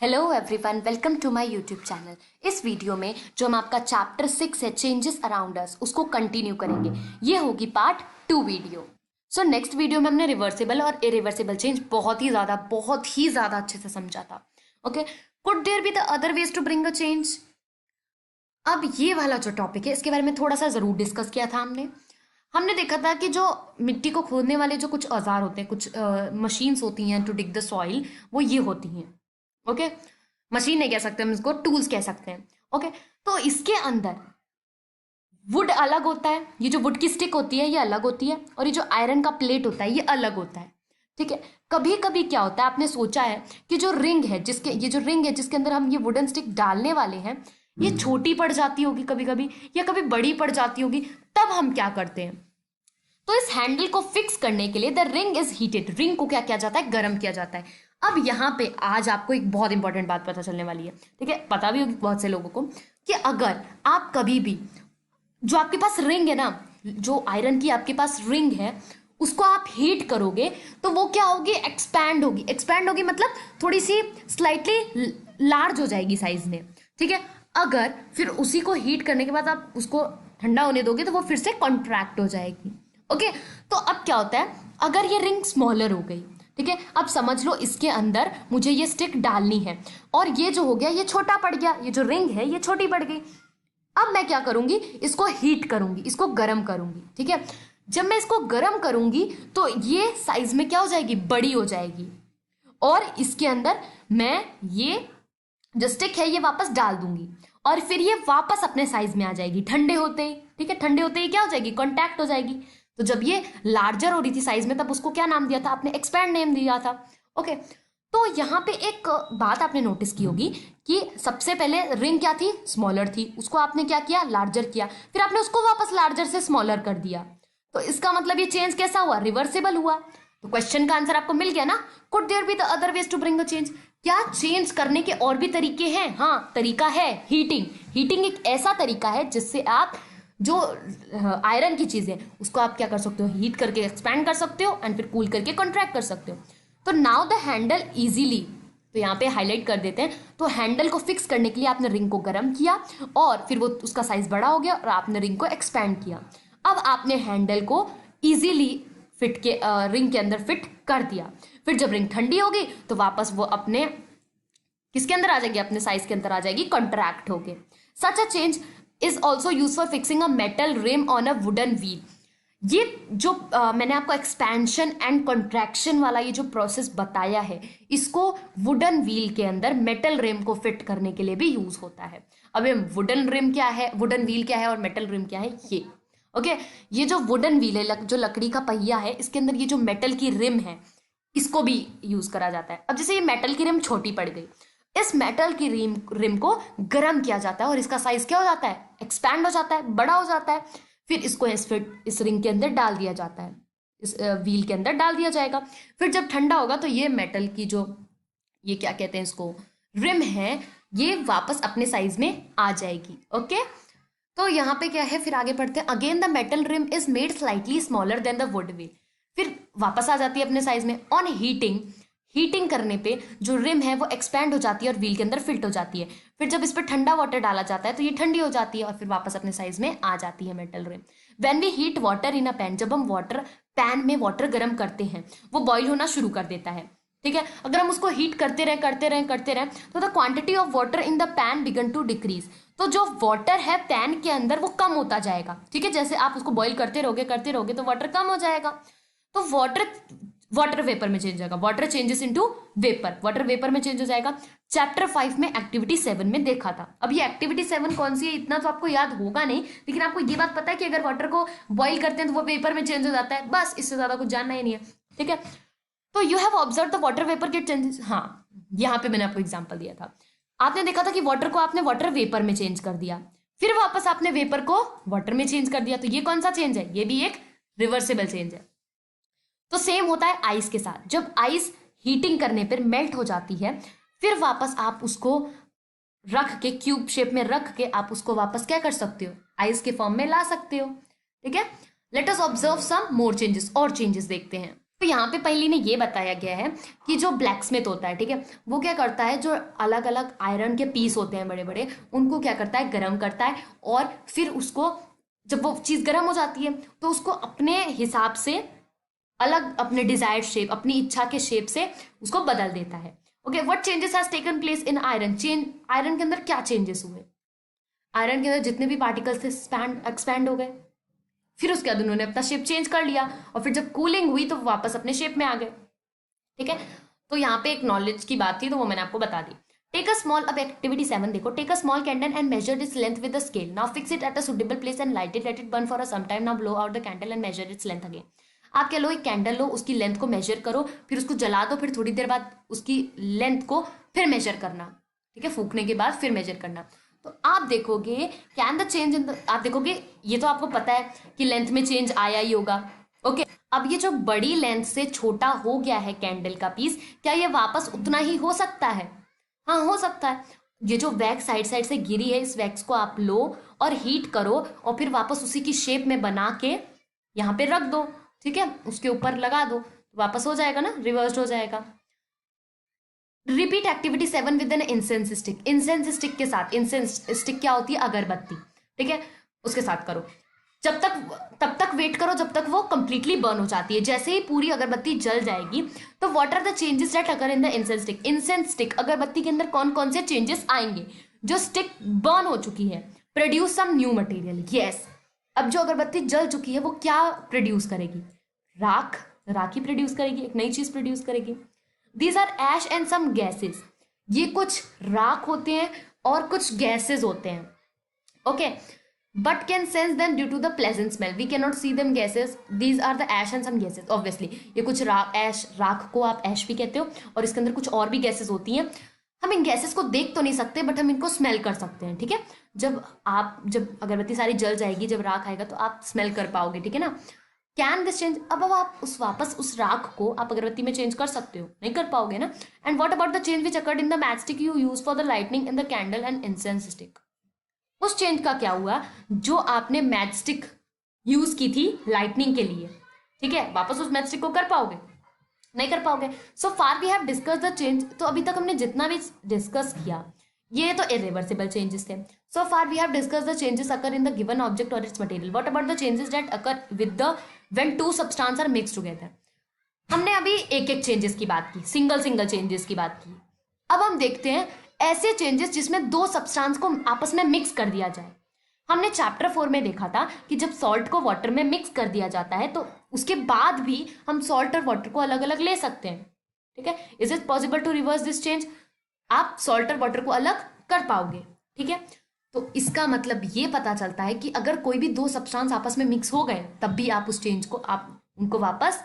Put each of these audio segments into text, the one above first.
Hello everyone, welcome to my YouTube channel. इस video में जो हम आपका चैप्टर 6 है चेंजेस अराउंड अस उसको कंटिन्यू करेंगे। ये होगी part 2 video. So next video में हमने रिवर्सिबल और इरिवर्सिबल चेंज बहुत ही ज़्यादा अच्छे से समझा था। Okay, could there be the other ways to bring a change. अब ये वाला जो टॉपिक है इसके बारे में थोड़ा सा ज़रूर डिस्कस किया था हमने देखा था कि जो मिट्टी को खोदने वाले जो कुछ औजार होते हैं, कुछ मशीन्स होती हैं टू डिग द सॉइल, वो ये होती हैं। ओके, मशीन नहीं कह सकते हम इसको, टूल्स कह सकते हैं। ओके, तो इसके अंदर वुड अलग होता है, ये जो वुड की स्टिक होती है ये अलग होती है, और ये जो आयरन का प्लेट होता है ये अलग होता है। ठीक है, कभी कभी क्या होता है, आपने सोचा है कि जो रिंग है जिसके अंदर हम ये वुडन स्टिक डालने वाले हैं, ये छोटी पड़ जाती होगी कभी कभी, या कभी बड़ी पड़ जाती होगी। तब हम क्या करते हैं, तो इस हैंडल को फिक्स करने के लिए the ring is heated, ring को क्या किया जाता है, गर्म किया जाता है। अब यहाँ पे आज आपको एक बहुत इंपॉर्टेंट बात पता चलने वाली है। ठीक है, पता भी होगी बहुत से लोगों को कि अगर आप कभी भी जो आपके पास रिंग है ना, जो आयरन की आपके पास रिंग है, उसको आप हीट करोगे तो वो क्या होगी, एक्सपैंड होगी मतलब थोड़ी सी स्लाइटली लार्ज हो जाएगी साइज में। ठीक है, अगर फिर उसी को हीट करने के बाद आप उसको ठंडा होने दोगे तो वो फिर से कॉन्ट्रैक्ट हो जाएगी। ओके, तो अब क्या होता है, अगर ये रिंग स्मॉलर हो गई, ठीक है, अब समझ लो इसके अंदर मुझे ये स्टिक डालनी है, और ये जो हो गया ये छोटा पड़ गया, ये जो रिंग है ये छोटी पड़ गई। अब मैं क्या करूंगी, इसको हीट करूंगी, इसको गर्म करूंगी। ठीक है, जब मैं इसको गर्म करूंगी तो ये साइज में क्या हो जाएगी, बड़ी हो जाएगी, और इसके अंदर मैं ये जो स्टिक है ये वापस डाल दूंगी, और फिर ये वापस अपने साइज में आ जाएगी ठंडे होते ही। ठीक है, ठंडे होते ही क्या हो जाएगी, कॉन्टैक्ट हो जाएगी। तो जब ये लार्जर हो रही थी साइज में, तब उसको क्या नाम दिया था आपने, एक्सपैंड नेम दिया था। ओके, तो यहाँ पे एक बात आपने नोटिस की होगी कि सबसे पहले रिंग क्या थी, स्मॉलर थी, उसको आपने क्या किया, लार्जर किया, फिर आपने उसको वापस लार्जर से स्मॉलर कर दिया। तो इसका मतलब ये चेंज कैसा हुआ, रिवर्सिबल हुआ। तो क्वेश्चन का आंसर आपको मिल गया ना, could there be the other ways to bring a change. क्या चेंज करने के और भी तरीके हैं? हाँ, तरीका है हीटिंग। हीटिंग एक ऐसा तरीका है जिससे आप जो आयरन की चीज़ है उसको आप क्या कर सकते हो, हीट करके एक्सपैंड कर सकते हो, एंड फिर कूल करके कॉन्ट्रैक्ट कर सकते हो। तो नाउ द हैंडल इजीली, तो यहाँ पे हाईलाइट कर देते हैं, तो हैंडल को फिक्स करने के लिए आपने रिंग को गर्म किया, और फिर वो उसका साइज बड़ा हो गया, और आपने रिंग को एक्सपैंड किया। अब आपने हैंडल को इजीली फिट के रिंग के अंदर फिट कर दिया। फिर जब रिंग ठंडी होगी तो वापस वो अपने किसके अंदर आ जाएगी, अपने साइज के अंदर आ जाएगी, कॉन्ट्रैक्ट होके। Such a change is also use for fixing a metal rim on a wooden wheel. ये जो मैंने आपको एक्सपेंशन एंड कॉन्ट्रैक्शन वाला ये जो प्रोसेस बताया है, इसको वुडन व्हील के अंदर मेटल रिम को फिट करने के लिए भी यूज होता है। अब ये वुडन रिम क्या है, वुडन व्हील क्या है, और मेटल रिम क्या है, ये ओके। ये जो वुडन व्हील है, जो लकड़ी का पहिया है, इसके अंदर ये जो मेटल की रिम है इसको भी यूज करा जाता है। अब जैसे ये मेटल की रिम छोटी पड़ गई, इस मेटल की रिम को गर्म किया जाता है, और इसका साइज क्या हो जाता है, एक्सपैंड हो जाता है, बड़ा हो जाता है। फिर इसको इस रिंग के अंदर डाल दिया जाता है, इस व्हील के अंदर डाल दिया जाएगा। फिर जब ठंडा होगा तो ये मेटल की जो, ये क्या कहते हैं इसको, रिम है, ये वापस अपने साइज में आ जाएगी। ओके, तो यहाँ पे क्या है, फिर आगे पढ़ते हैं। Again the metal rim is made slightly smaller than the wood wheel, फिर वापस आ जाती है अपने साइज में। ऑन हीटिंग करने पे जो रिम है वो एक्सपैंड हो जाती है और व्हील के अंदर फिट हो जाती है। फिर जब इस पर ठंडा वाटर डाला जाता है तो ये ठंडी हो जाती है, और फिर वापस अपने साइज में आ जाती है metal rim. When we heat water in a pan, जब हम पैन में वाटर गर्म करते हैं, वो बॉईल होना शुरू कर देता है। ठीक है, अगर हम उसको हीट करते रहे तो the quantity of water in the pan begin to decrease, तो जो वाटर है पैन के अंदर वो कम होता जाएगा। ठीक है, जैसे आप उसको बॉईल करते रहोगे तो वाटर कम हो जाएगा, तो वाटर वेपर में चेंज होगा, water changes into vapour, water vapour में चेंज हो जाएगा। चैप्टर 5 में एक्टिविटी 7 में देखा था। अब ये एक्टिविटी 7 कौन सी है इतना तो आपको याद होगा नहीं, लेकिन आपको ये बात पता है कि अगर वाटर को बॉईल करते हैं तो वो वेपर में चेंज हो जाता है, बस इससे ज्यादा कुछ जानना ही नहीं है। ठीक है, तो you have observe the water vapour get changes. हाँ, यहाँ पे मैंने आपको एग्जाम्पल दिया था, आपने देखा था कि वाटर को आपने वाटर वेपर में चेंज कर दिया, फिर वापस आपने वेपर को वाटर में चेंज कर दिया, तो ये कौन सा चेंज है, ये भी एक रिवर्सिबल चेंज है। तो सेम होता है आइस के साथ, जब आइस हीटिंग करने पर मेल्ट हो जाती है, फिर वापस आप उसको रख के क्यूब शेप में रख के आप उसको वापस क्या कर सकते हो, आइस के फॉर्म में ला सकते हो। ठीक है, let us observe some more changes, और चेंजेस देखते हैं। तो यहाँ पे पहले ने ये बताया गया है कि जो ब्लैकस्मिथ होता है, ठीक है, वो क्या करता है, जो अलग अलग आयरन के पीस होते हैं बड़े बड़े, उनको क्या करता है, गर्म करता है, और फिर उसको जब वो चीज़ गर्म हो जाती है तो उसको अपने हिसाब से अलग, अपने डिजायर्ड शेप, अपनी इच्छा के शेप से उसको बदल देता है। Okay, what changes has taken place in iron? Iron के अंदर क्या चेंजेस हुए? आयरन के अंदर जितने भी पार्टिकल्स थे एक्सपैंड हो गए, फिर उसके बाद उन्होंने अपना शेप चेंज कर लिया, और फिर जब कूलिंग हुई तो वापस अपने शेप में आ गए। ठीक है, तो यहाँ पे एक नॉलेज की बात थी तो वो मैंने आपको बता दी। टेक अ स्मॉल, अब एक्टिविटी 7 देखो। Take a small candle and measure its length with a scale. Now fix it at a suitable place and light it, let it burn for a some time. Now blow out the candle and measure its length again. आप क्या लो, एक candle लो, उसकी length को major करो, फिर उसको जला दो, फिर थोड़ी देर बाद उसकी लेंथ को फिर मेजर करना। ठीक है, फूकने के बाद फिर मेजर करना। तो आप देखोगे can the change in the, आप देखोगे ये तो आपको पता है कि लेंथ में चेंज आया ही होगा। ओके, अब ये जो बड़ी लेंथ से छोटा हो गया है कैंडल का पीस, क्या ये वापस उतना ही हो सकता है? हाँ, हो सकता है। ये जो वैक्स साइड साइड से गिरी है, इस वैक्स को आप लो और हीट करो, और फिर वापस उसी की शेप में बना के यहाँ पे रख दो। ठीक है, उसके ऊपर लगा दो, तो वापस हो जाएगा ना, रिवर्स हो जाएगा। Repeat activity 7 with an incense stick. Incense stick के साथ, इंसेंस स्टिक क्या होती है, अगरबत्ती। ठीक है, उसके साथ करो। जब तक, तब तक वेट करो जब तक वो कंप्लीटली बर्न हो जाती है। जैसे ही पूरी अगरबत्ती जल जाएगी तो what are the changes that occur in the incense stick? Incense stick, अगरबत्ती के अंदर कौन कौन से चेंजेस आएंगे? जो स्टिक बर्न हो चुकी है, produce some new material. Yes, अब जो अगरबत्ती जल चुकी है वो क्या प्रोड्यूस करेगी? राख, राख ही प्रोड्यूस करेगी, एक नई चीज प्रोड्यूस करेगी। These are ash and some gases. ये कुछ राख होते हैं और कुछ गैसेस होते हैं। Okay, but can sense them due to the pleasant smell. We cannot see them gases. These are the ash and some gases. Obviously, ये कुछ ऐश, राख को आप ऐश भी कहते हो, और इसके अंदर कुछ और भी गैसेस होती हैं। हम इन गैसेस को देख तो नहीं सकते, बट हम इनको स्मेल कर सकते हैं। ठीक है, जब अगरबत्ती सारी जल जाएगी, जब राख आएगा तो आप स्मेल कर पाओगे। ठीक है ना? Can this change? अब आप वापस उस राख को आप अगरबत्ती में चेंज कर सकते हो? नहीं कर पाओगे ना। And what about the change which occurred in the match stick you use for the lightning in the candle and incense stick? उस चेंज का क्या हुआ जो आपने मैच स्टिक यूज की थी लाइटनिंग के लिए? ठीक है, वापस उस मैच स्टिक को कर पाओगे? नहीं कर पाओगे। So far we have discuss the change. तो अभी तक हमने जितना भी डिस्कस किया ये तो इरिवर्सिबल चेंजेस थे। So far we have discuss the changes occur in the given object और its material. What about the changes that occur with the when two substance are mixed together? हमने अभी एक एक changes की बात की, single single changes की बात की। अब हम देखते हैं ऐसे चेंजेस जिसमें दो सब्सटेंस को आपस में मिक्स कर दिया जाए। हमने चैप्टर 4 में देखा था कि जब सॉल्ट को वाटर में मिक्स कर दिया जाता है तो उसके बाद भी हम सॉल्ट और वाटर को अलग अलग ले सकते हैं। ठीक है, is it possible to reverse this change? आप सॉल्ट और वाटर को अलग कर पाओगे। ठीक है, तो इसका मतलब ये पता चलता है कि अगर कोई भी दो सब्सटेंस आपस में मिक्स हो गए तब भी आप उस चेंज को, आप उनको वापस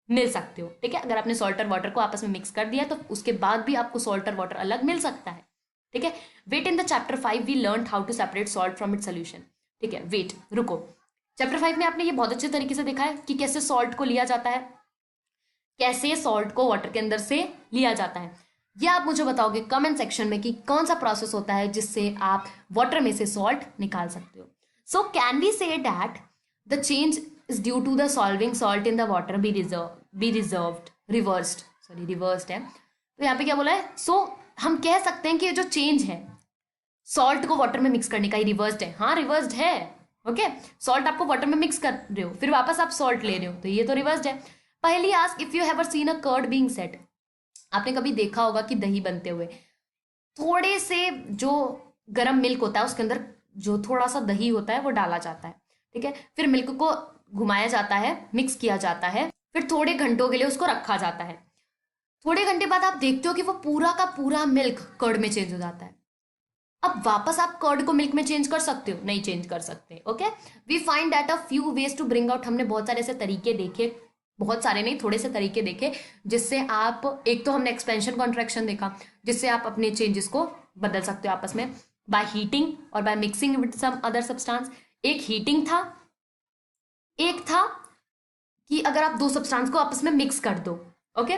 मिल सकते हो। ठीक है, अगर आपने सॉल्ट और वाटर को आपस में मिक्स कर दिया तो उसके बाद भी आपको सॉल्ट और वाटर अलग मिल सकता है। ठीक है, wait, in the chapter 5 we learn how to separate salt from it solution. ठीक है, वेट, रुको। चैप्टर 5 में आपने ये बहुत अच्छे तरीके से देखा है कि कैसे सॉल्ट को लिया जाता है, कैसे सॉल्ट को वाटर के अंदर से लिया जाता है। ये आप मुझे बताओगे कमेंट सेक्शन में कि कौन सा प्रोसेस होता है जिससे आप वाटर में से सॉल्ट निकाल सकते हो। So can we say that the change is due to the solving salt in the water reversed है। तो यहाँ पे क्या बोला है? हम कह सकते हैं कि ये जो चेंज है सॉल्ट को वाटर में मिक्स करने का, ही रिवर्स्ड है। हाँ, रिवर्स्ड है। ओके, सॉल्ट आपको वाटर में मिक्स कर रहे हो, फिर वापस आप सॉल्ट ले रहे हो, तो ये तो रिवर्स्ड है। पहली ask if you have seen a curd being set. आपने कभी देखा होगा कि दही बनते हुए थोड़े से जो गर्म मिल्क होता है उसके अंदर जो थोड़ा सा दही होता है वो डाला जाता है। ठीक है, फिर मिल्क को घुमाया जाता है, मिक्स किया जाता है, फिर थोड़े घंटों के लिए उसको रखा जाता है। थोड़े घंटे बाद आप देखते हो कि वो पूरा का पूरा मिल्क कर्ड में चेंज हो जाता है। अब वापस आप कर्ड को मिल्क में चेंज कर सकते हो? नहीं चेंज कर सकते। Okay, we find that a few ways to bring out. हमने बहुत सारे ऐसे तरीके देखे, बहुत सारे नहीं, थोड़े से तरीके देखे जिससे आप, एक तो हमने एक्सपेंशन कॉन्ट्रैक्शन देखा जिससे आप अपने चेंजेस को बदल सकते हो आपस में, बाय हीटिंग और by mixing with some other substance. एक हीटिंग था, एक था कि अगर आप दो सब्सटेंस को आपस में मिक्स कर दो। Okay,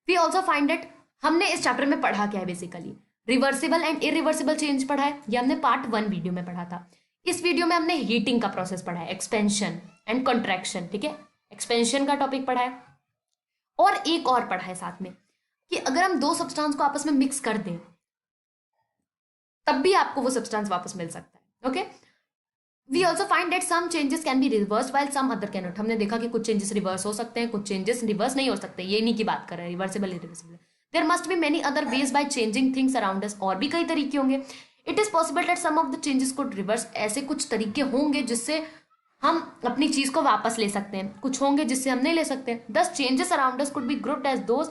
we also find that, हमने इस चैप्टर में पढ़ा क्या है basically, reversible and irreversible change पढ़ा है। ये हमने पार्ट 1 वीडियो में पढ़ा था। इस वीडियो में हमने हीटिंग का प्रोसेस पढ़ा है, एक्सपेंशन एंड कॉन्ट्रैक्शन। ठीक है, एक्सपेंशन का टॉपिक पढ़ा है और एक और पढ़ा है साथ में कि अगर हम दो सब्सटेंस को आपस में मिक्स कर दें तब भी आपको वो सब्सटेंस वापस मिल सकता है। Okay, we also find that some changes can be reverse while some other can not. हमने देखा कि कुछ चेंजेस रिवर्स हो सकते हैं, कुछ चेंजेस रिवर्स नहीं हो सकते। ये नहीं की बात कर रहे हैं reversible irreversible. There must be many other ways by changing things around us. और भी कई तरीके होंगे। It is possible that some of the changes could reverse. ऐसे कुछ तरीके होंगे जिससे हम अपनी चीज को वापस ले सकते हैं, कुछ होंगे जिससे हम नहीं ले सकते। Thus changes around us could be grouped as those.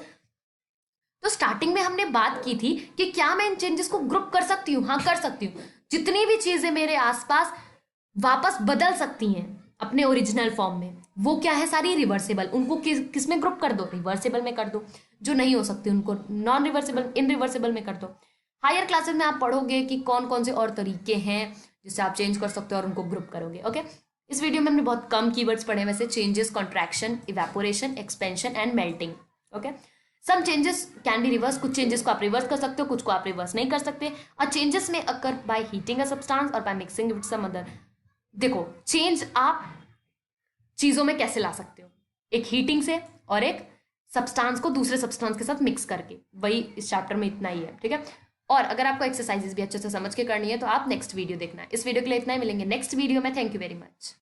तो स्टार्टिंग में हमने बात की थी कि क्या मैं इन चेंजेस को ग्रुप कर सकती हूँ? हाँ, कर सकती हूँ। जितनी भी चीजें मेरे आसपास वापस बदल सकती हैं अपने ओरिजिनल फॉर्म में, वो क्या है? सारी रिवर्सिबल। उनको किस में ग्रुप कर दो? रिवर्सिबल में कर दो। जो नहीं हो सकती उनको नॉन रिवर्सिबल, इनरिवर्सिबल में कर दो। हायर क्लासेस में आप पढ़ोगे कि कौन कौन से और तरीके हैं जिससे आप चेंज कर सकते हो और उनको ग्रुप करोगे। ओके, इस वीडियो में हमने बहुत कम कीवर्ड्स पढ़े वैसे। Changes, contraction, evaporation, expansion and melting. Okay, some changes can be reverse. कुछ चेंजेस को आप रिवर्स कर सकते हो, कुछ को आप रिवर्स नहीं कर सकते। और चेंजेस में occur by heating a substance और by mixing with some other. देखो, चेंज आप चीजों में कैसे ला सकते हो? एक हीटिंग से और एक सब्सटेंस को दूसरे सब्सटेंस के साथ मिक्स करके। वही इस चैप्टर में इतना ही है, ठीक है। और अगर आपको एक्सरसाइजेस भी अच्छे से समझ के करनी है तो आप नेक्स्ट वीडियो देखना है। इस वीडियो के लिए इतना ही, मिलेंगे नेक्स्ट वीडियो में। Thank you very much.